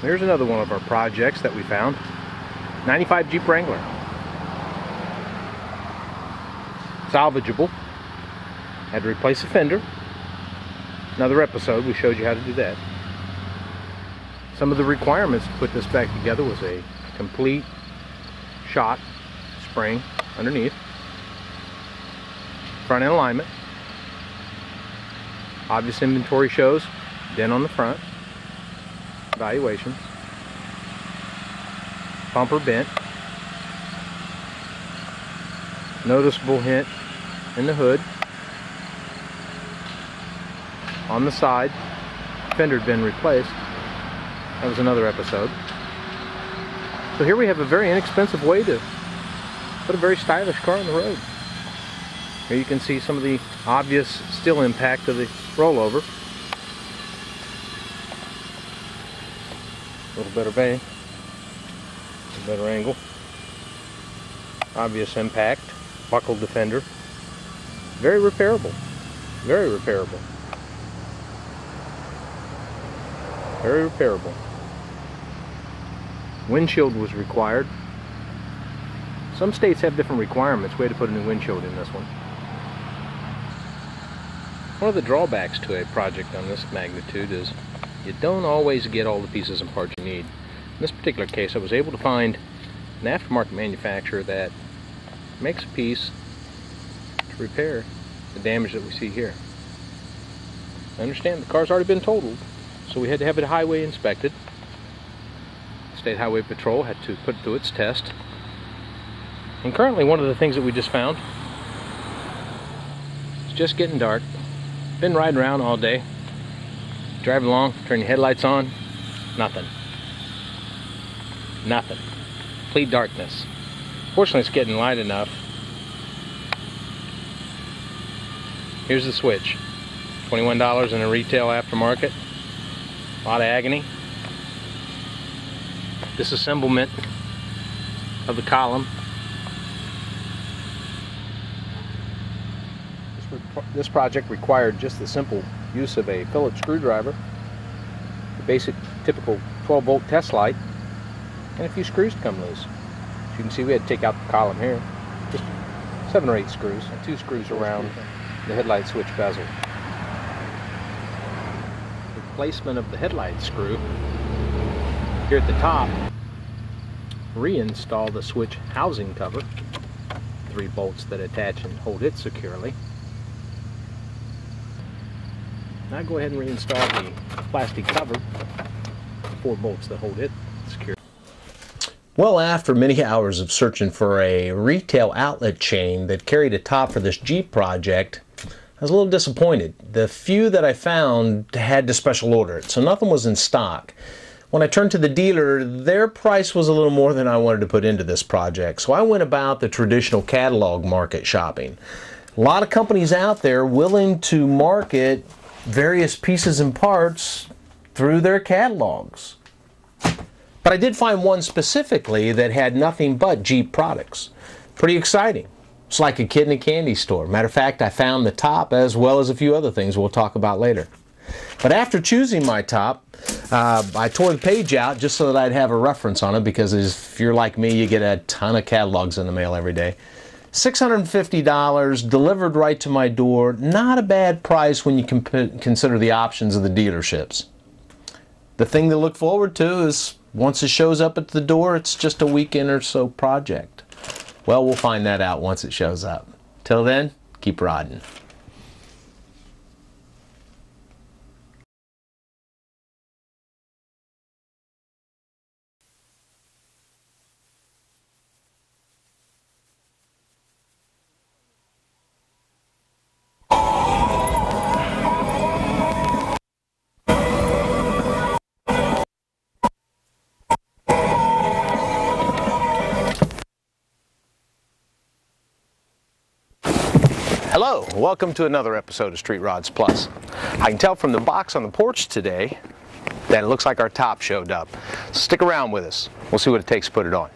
Here's another one of our projects that we found. 95 Jeep Wrangler. Salvageable. Had to replace a fender. Another episode we showed you how to do that. Some of the requirements to put this back together was a complete shot spring underneath, front end alignment, obvious inventory shows, dent on the front, evaluations, bumper bent, noticeable hint in the hood, on the side, fender had been replaced. That was another episode. So here we have a very inexpensive way to put a very stylish car on the road. Here you can see some of the obvious still impact of the rollover. A little better bay, a better angle. Obvious impact, buckled the fender. Very repairable, very repairable. Very repairable. Windshield was required. Some states have different requirements. We had to put a new windshield in this one. One of the drawbacks to a project on this magnitude is you don't always get all the pieces and parts you need. In this particular case, I was able to find an aftermarket manufacturer that makes a piece to repair the damage that we see here. I understand the car's already been totaled, so we had to have it highway inspected. State Highway Patrol had to put it through its test. And currently one of the things that we just found, it's just getting dark. Been riding around all day. Driving along, turn your headlights on, nothing. Nothing. Complete darkness. Fortunately it's getting light enough. Here's the switch. $21 in a retail aftermarket. A lot of agony. Disassemblement of the column. This project required just the simple use of a Phillips screwdriver, the basic typical 12-volt test light, and a few screws to come loose. As you can see, we had to take out the column here. Just 7 or 8 screws, and 2 screws around the headlight switch bezel. Replacement of the headlight screw. Here at the top, reinstall the switch housing cover, 3 bolts that attach and hold it securely. Now go ahead and reinstall the plastic cover, 4 bolts that hold it secure. Well, after many hours of searching for a retail outlet chain that carried a top for this Jeep project, I was a little disappointed. The few that I found had to special order it, so nothing was in stock. When I turned to the dealer, their price was a little more than I wanted to put into this project, so I went about the traditional catalog market shopping. A lot of companies out there willing to market various pieces and parts through their catalogs. But I did find one specifically that had nothing but Jeep products. Pretty exciting. It's like a kid in a candy store. Matter of fact, I found the top as well as a few other things we'll talk about later. But after choosing my top, I tore the page out just so that I'd have a reference on it, because if you're like me, you get a ton of catalogs in the mail every day. $650 delivered right to my door. Not a bad price when you consider the options of the dealerships. The thing to look forward to is once it shows up at the door, it's just a weekend or so project. Well, we'll find that out once it shows up. Till then, keep riding. Hello, welcome to another episode of Street Rods Plus. I can tell from the box on the porch today that it looks like our top showed up. Stick around with us. We'll see what it takes to put it on.